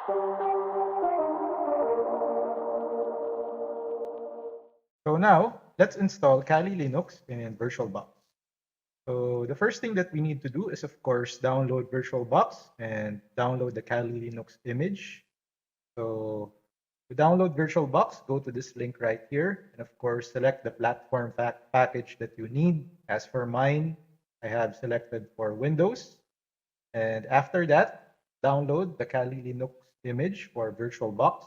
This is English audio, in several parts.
So now let's install Kali Linux in VirtualBox. So the first thing that we need to do is, of course, download VirtualBox and download the Kali Linux image. So to download VirtualBox, go to this link right here, and of course, select the platform package that you need. As for mine, I have selected for Windows. And after that, download the Kali Linux image for VirtualBox.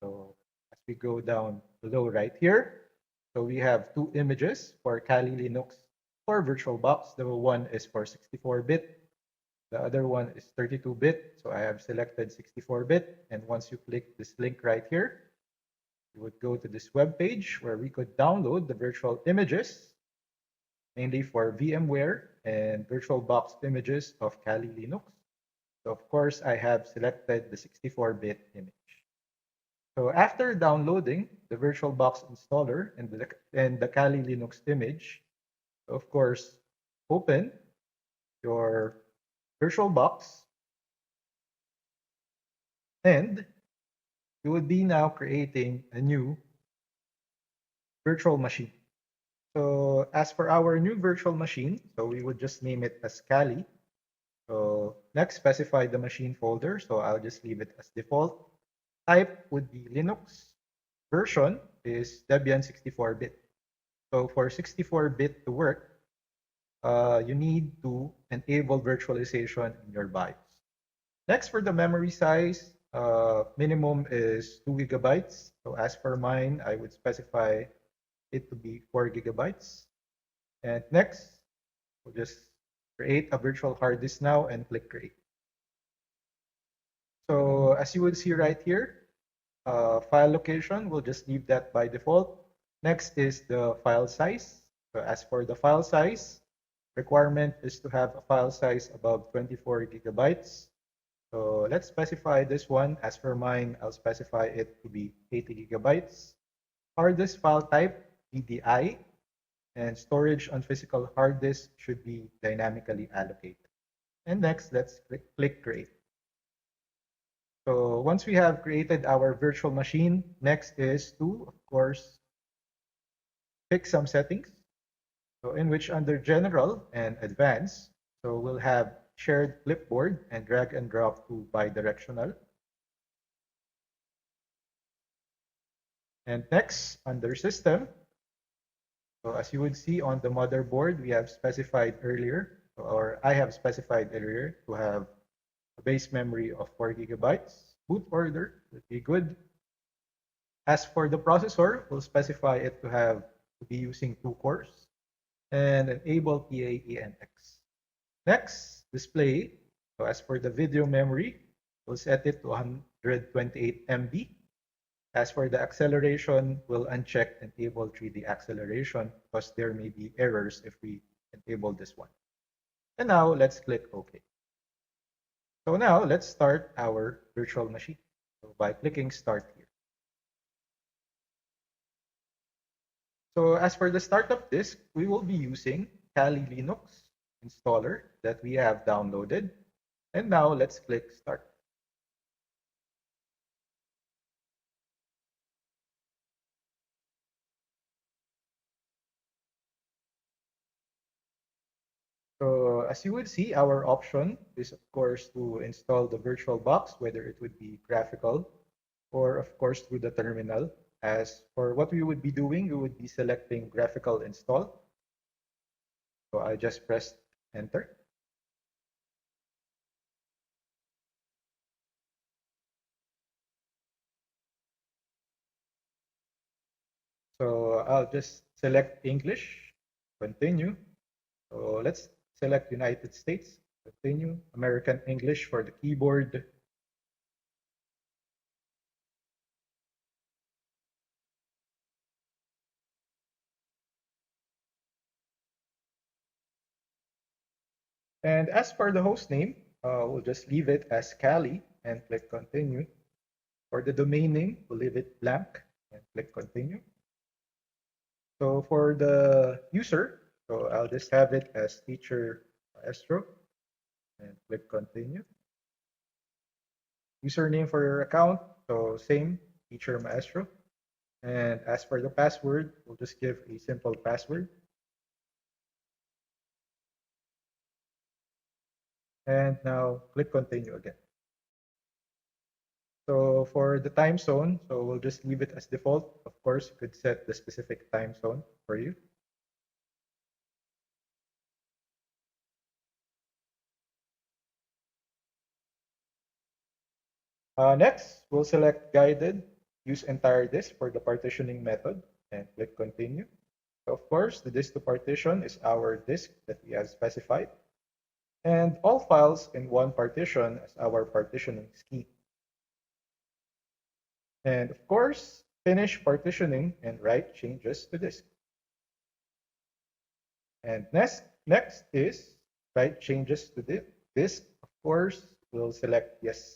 So as we go down below right here, so we have two images for Kali Linux for VirtualBox. The one is for 64-bit. The other one is 32-bit. So I have selected 64-bit. And once you click this link right here, you would go to this web page where we could download the virtual images, mainly for VMware and VirtualBox images of Kali Linux. So of course, I have selected the 64-bit image. So after downloading the VirtualBox installer and the Kali Linux image, of course, open your VirtualBox, and you would be now creating a new virtual machine. So as for our new virtual machine, so we would just name it as Kali. So next, specify the machine folder. So I'll just leave it as default. Type would be Linux. Version is Debian 64-bit. So for 64-bit to work, you need to enable virtualization in your BIOS. Next, for the memory size, minimum is 2 gigabytes. So as for mine, I would specify it to be 4 gigabytes. And next, we'll just create a virtual hard disk now and click create. So as you would see right here, file location, we'll just leave that by default. Next is the file size. So as for the file size, requirement is to have a file size above 24 gigabytes. So let's specify this one. As for mine, I'll specify it to be 80 gigabytes. Hard disk file type, DDI, and storage on physical hard disk should be dynamically allocated. And next, let's click create. So once we have created our virtual machine, next is to, of course, pick some settings. So in which under general and advanced, so we'll have shared clipboard and drag and drop to bidirectional. And next, under system, so as you would see on the motherboard, we have specified earlier, or I have specified earlier, to have a base memory of 4 gigabytes. Boot order would be good. As for the processor, we'll specify it to be using 2 cores and enable PAENX. Next, display. So as for the video memory, we'll set it to 128 MB. As for the acceleration, we'll uncheck enable 3D acceleration because there may be errors if we enable this one. And now let's click OK. So now let's start our virtual machine. So by clicking start here. So as for the startup disk, we will be using Kali Linux installer that we have downloaded. And now let's click start. So as you would see, our option is of course to install the VirtualBox, whether it would be graphical or of course through the terminal. As for what we would be doing, we would be selecting graphical install. So I just pressed enter. So I'll just select English, continue. So let's select United States, continue. American English for the keyboard. And as for the host name, we'll just leave it as Kali and click continue. For the domain name, we'll leave it blank and click continue. So for the user, so I'll just have it as teacher Maestro and click continue. username for your account. So same, teacher maestro. And as for the password, we'll just give a simple password. And now click continue again. So for the time zone, so we'll just leave it as default. Of course, you could set the specific time zone for you. Next, we'll select guided, use entire disk for the partitioning method, and click continue. So of course, the disk to partition is our disk that we have specified, and all files in one partition as our partitioning scheme. And of course, finish partitioning and write changes to disk. And next is write changes to the disk. Of course, we'll select yes.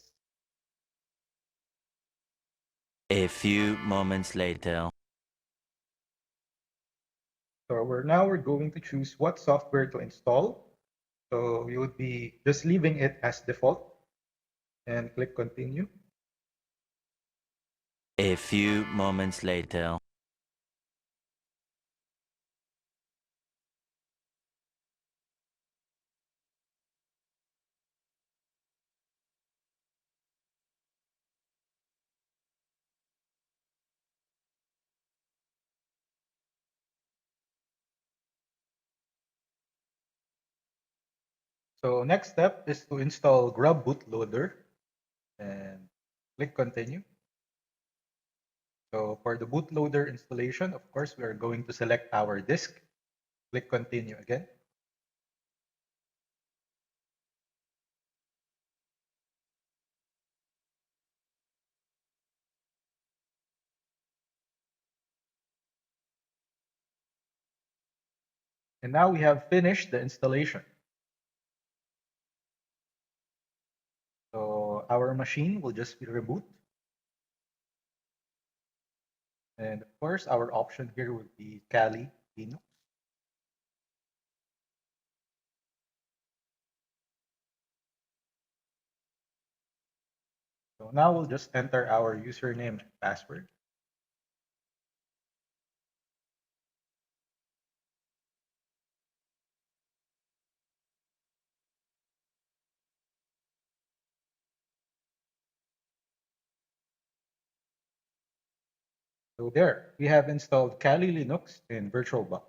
A few moments later. So we're going to choose what software to install. So we would be just leaving it as default and click continue. A few moments later. So next step is to install Grub Bootloader and click continue. So for the bootloader installation, of course, we are going to select our disk, click continue again. And now we have finished the installation. So our machine will just be reboot. And of course, our option here would be Kali Linux. So now we'll just enter our username and password. So there, we have installed Kali Linux in Virtualbox.